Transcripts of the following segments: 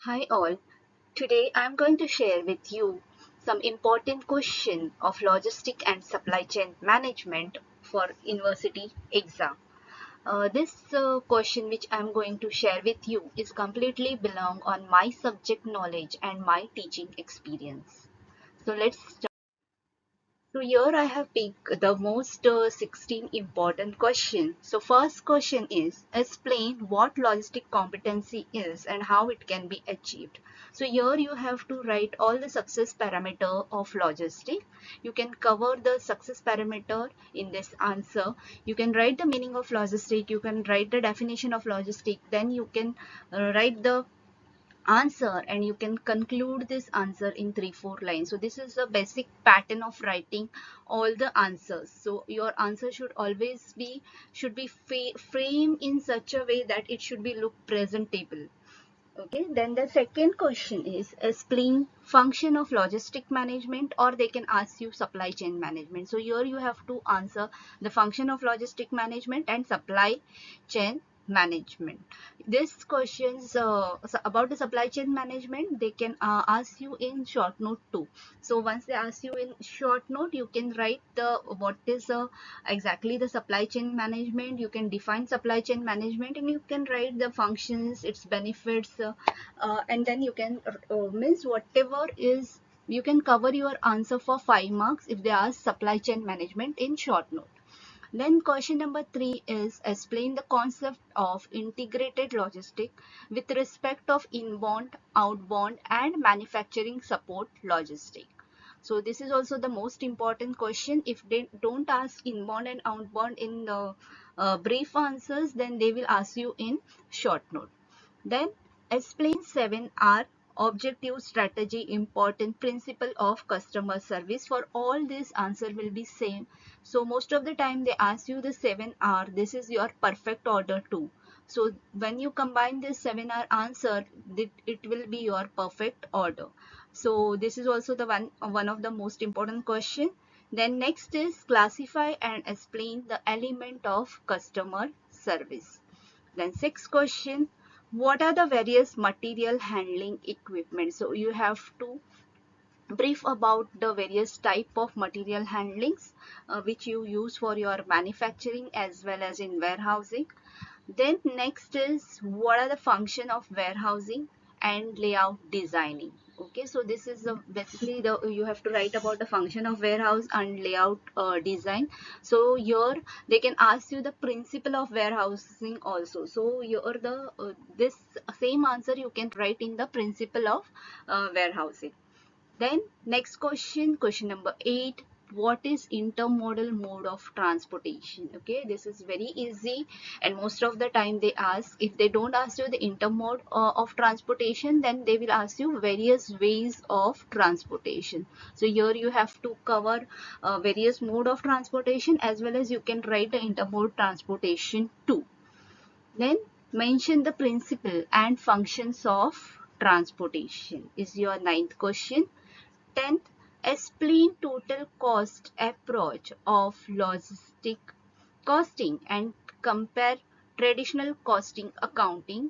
Hi all. Today I am going to share with you some important question of logistic and supply chain management for university exam. This question which I am going to share with you is completely belong on my subject knowledge and my teaching experience. So let's start. So here I have picked the most 16 important questions. So first question is explain what logistic competency is and how it can be achieved. So here you have to write all the success parameter of logistic. You can cover the success parameter in this answer. You can write the meaning of logistic. You can write the definition of logistic. Then you can write the answer and you can conclude this answer in 3-4 lines. So this is a basic pattern of writing all the answers. So your answer should always be framed in such a way that it should be look presentable. Okay, then the second question is explain function of logistic management, or they can ask you supply chain management. So here you have to answer the function of logistic management and supply chain management. These questions about the supply chain management, they can ask you in short note too. So once they ask you in short note, you can write the what is exactly the supply chain management. You can define supply chain management and you can write the functions, its benefits, and then you can means whatever is, you can cover your answer for 5 marks if they ask supply chain management in short note. Then question number 3 is explain the concept of integrated logistic with respect of inbound, outbound and manufacturing support logistic. So this is also the most important question. If they don't ask inbound and outbound in the brief answers, then they will ask you in short note. Then explain 7R objective strategy important principle of customer service. For all this answer will be same. So most of the time they ask you the 7R. This is your perfect order too. So when you combine this 7R answer, it will be your perfect order. So this is also the one of the most important question. Then next is classify and explain the element of customer service. Then sixth question, what are the various material handling equipment? So you have to brief about the various type of material handlings which you use for your manufacturing as well as in warehousing. Then next is what are the function of warehousing and layout designing. Okay, so this is basically the you have to write about the function of warehouse and layout design. So here they can ask you the principle of warehousing also. So here the this same answer you can write in the principle of warehousing. Then next question, question number 8. What is intermodal mode of transportation? Okay, this is very easy and most of the time they ask, if they don't ask you the intermode of transportation, then they will ask you various ways of transportation. So here you have to cover various mode of transportation as well as you can write the intermode transportation too. Then mention the principle and functions of transportation is your ninth question. 10th, explain total cost approach of logistic costing and compare traditional costing accounting.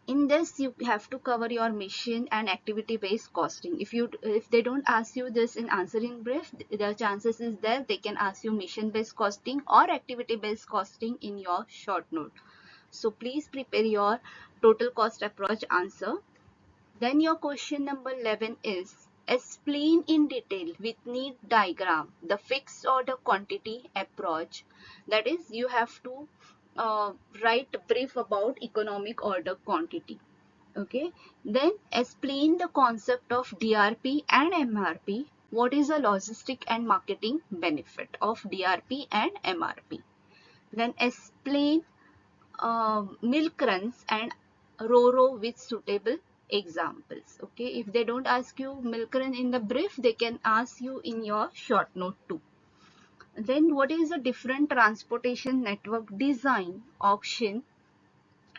In this you have to cover your mission and activity based costing. If they don't ask you this in answering brief, the chances is there they can ask you mission based costing or activity based costing in your short note. So please prepare your total cost approach answer. Then your question number 11 is explain in detail with neat diagram the fixed order quantity approach. That is, you have to write brief about economic order quantity. Okay. Then explain the concept of DRP and MRP. What is the logistic and marketing benefit of DRP and MRP? Then explain milk runs and Roro with suitable examples. Okay, if they don't ask you milk run in the brief, they can ask you in your short note too. Then what is the different transportation network design option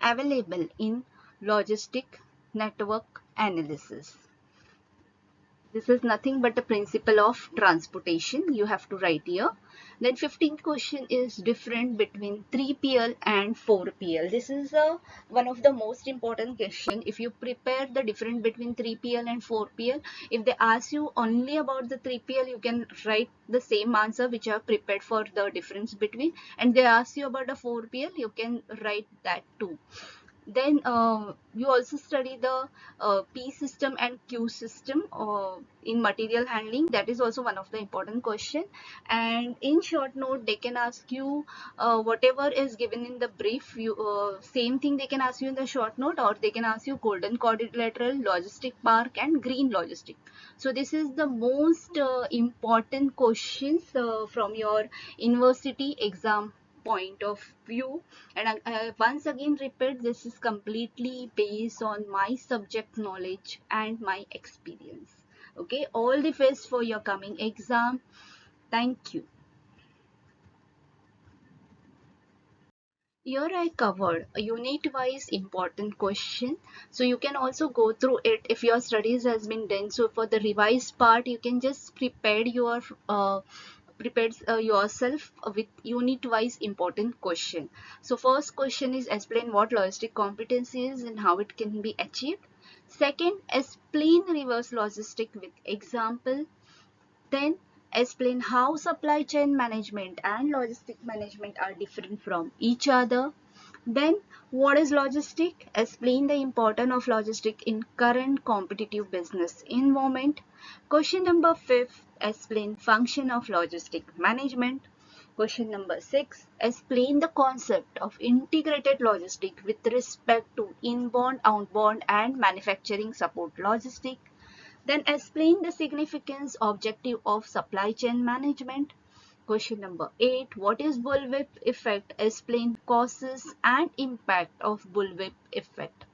available in logistic network analysis? This is nothing but the principle of transportation you have to write here. Then 15th question is different between 3PL and 4PL. This is one of the most important question. If you prepare the difference between 3PL and 4PL, if they ask you only about the 3PL, you can write the same answer which you have prepared for the difference between, and they ask you about the 4PL, you can write that too. Then you also study the P system and Q system in material handling. That is also one of the important question. And in short note, they can ask you whatever is given in the brief. You same thing they can ask you in the short note, or they can ask you golden quadrilateral, logistic park, and green logistic. So this is the most important questions from your university exam point of view. And I once again repeat, this is completely based on my subject knowledge and my experience. Okay, all the best for your coming exam. Thank you. Here I covered a unit-wise important question, so you can also go through it if your studies has been done. So for the revised part, you can just prepare yourself with unit-wise important question. So first question is explain what logistic competency is and how it can be achieved. Second, explain reverse logistic with example. Then explain how supply chain management and logistic management are different from each other. Then what is logistic? Explain the importance of logistic in current competitive business environment. Question number 5, explain function of logistic management. Question number 6, explain the concept of integrated logistic with respect to inbound, outbound and manufacturing support logistic. Then explain the significance objective of supply chain management. Question number 8. What is bullwhip effect? Explain causes and impact of bullwhip effect.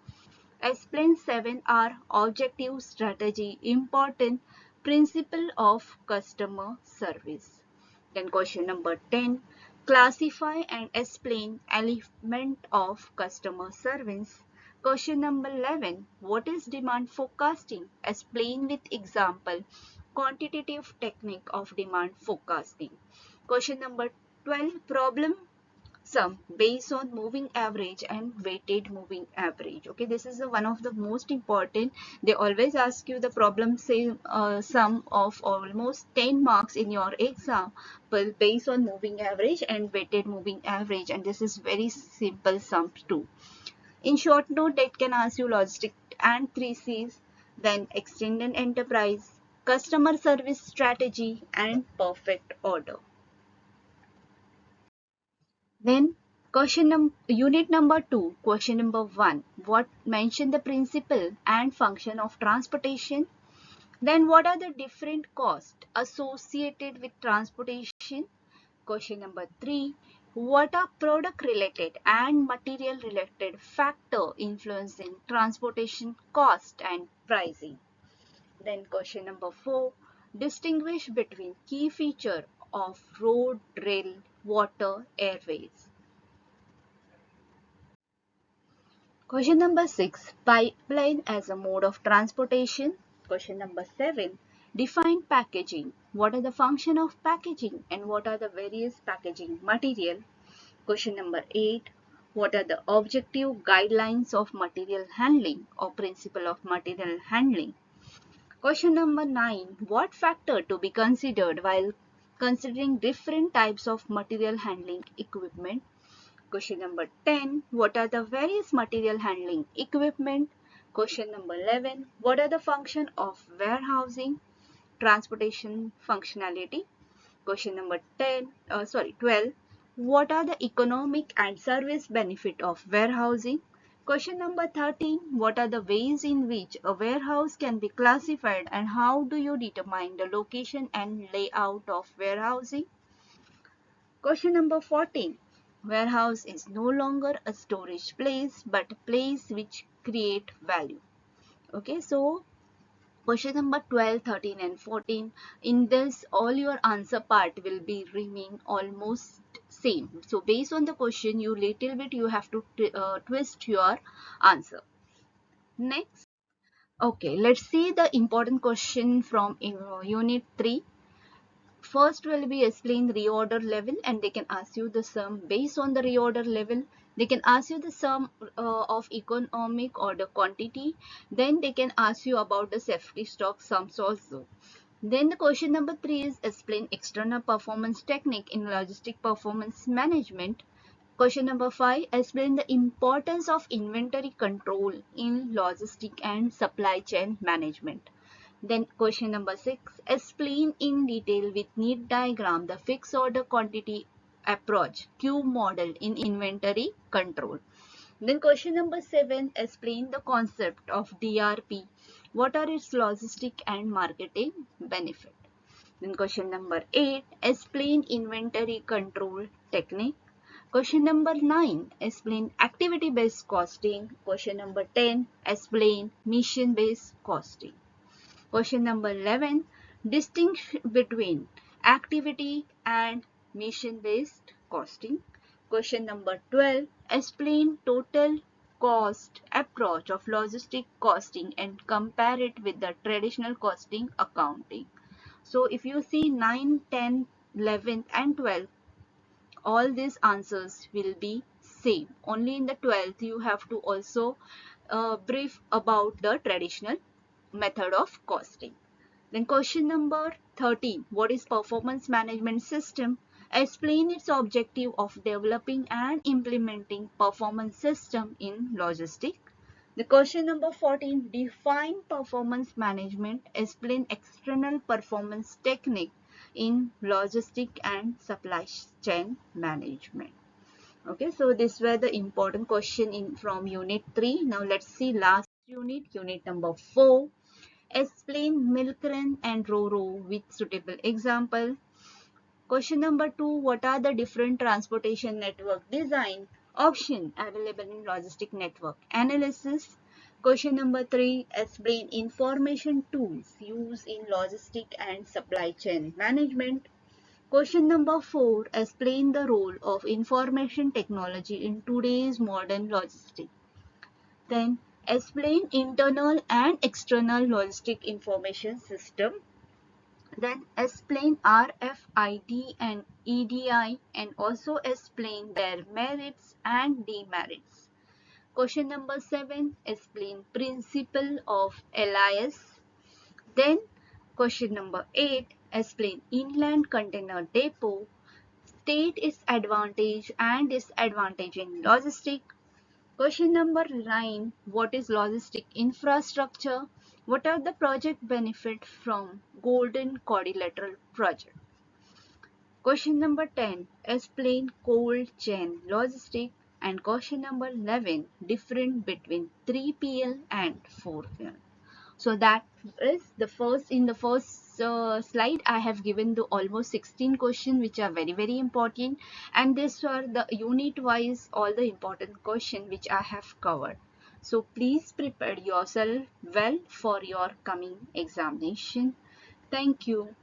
Explain 7R objective strategy important principle of customer service. Then question number 10. Classify and explain element of customer service. Question number 11. What is demand forecasting? Explain with example quantitative technique of demand forecasting. Question number 12. Problem sum based on moving average and weighted moving average. Okay, this is one of the most important. They always ask you the problem sum of almost 10 marks in your exam, but based on moving average and weighted moving average, and this is very simple sum too. In short note, it can ask you logistic and 3 C's, then extended enterprise, customer service strategy, and perfect order. Then unit number 2, question number 1. What mention the principle and function of transportation? Then what are the different costs associated with transportation? Question number 3. What are product related and material related factor influencing transportation cost and pricing? Then question number 4. Distinguish between key feature of road, rail, water, airways. Question number 6. Pipeline as a mode of transportation. Question number 7. Define packaging. What are the function of packaging and what are the various packaging material? Question number 8. What are the objective guidelines of material handling or principle of material handling? Question number 9. What factor to be considered while considering different types of material handling equipment? Question number 10. What are the various material handling equipment? Question number 11. What are the function of warehousing, transportation functionality? Question number 12. What are the economic and service benefit of warehousing? Question number 13. What are the ways in which a warehouse can be classified and how do you determine the location and layout of warehousing? Question number 14. Warehouse is no longer a storage place but a place which create value. Okay, so question number 12, 13 and 14. In this, all your answer part will be remain almost same. So based on the question, you little bit you have to twist your answer. Next. Okay, let's see the important question from Unit 3. First will be explain reorder level, and they can ask you the sum based on the reorder level. They can ask you the sum of economic order quantity. Then they can ask you about the safety stock sums also. Then the question number 3 is explain external performance technique in logistic performance management. Question number 5, explain the importance of inventory control in logistic and supply chain management. Then question number 6, explain in detail with neat diagram the fixed order quantity approach Q model in inventory control. Then question number 7, explain the concept of DRP. What are its logistic and marketing benefit? Then question number 8, explain inventory control technique. Question number 9, explain activity-based costing. Question number 10, explain mission-based costing. Question number 11, distinguish between activity and mission-based costing. Question number 12, explain total cost approach of logistic costing and compare it with the traditional costing accounting. So if you see 9, 10, 11 and 12, all these answers will be same. Only in the 12th you have to also brief about the traditional method of costing. Then question number 13, what is performance management system? Explain its objective of developing and implementing performance system in logistics. The question number 14, define performance management. Explain external performance technique in logistic and supply chain management. Okay, so these were the important question from unit 3. Now let's see last unit number 4. Explain milk run and ro-ro with suitable example. Question number 2, what are the different transportation network design option available in logistic network analysis? Question number 3, explain information tools used in logistic and supply chain management. Question number 4, explain the role of information technology in today's modern logistics. Then explain internal and external logistic information system. Then explain RFID and EDI and also explain their merits and demerits. Question number 7, explain principle of LIS. Then question number 8, explain inland container depot, state its advantage and disadvantage in logistic. Question number 9, what is logistic infrastructure? What are the project benefits from Golden Quadrilateral project? Question number 10, explain cold chain logistic. And question number 11, difference between 3PL and 4PL. So that is the first, in the first slide I have given the almost 16 questions which are very important, and these are the unit wise all the important questions which I have covered. So please prepare yourself well for your coming examination. Thank you.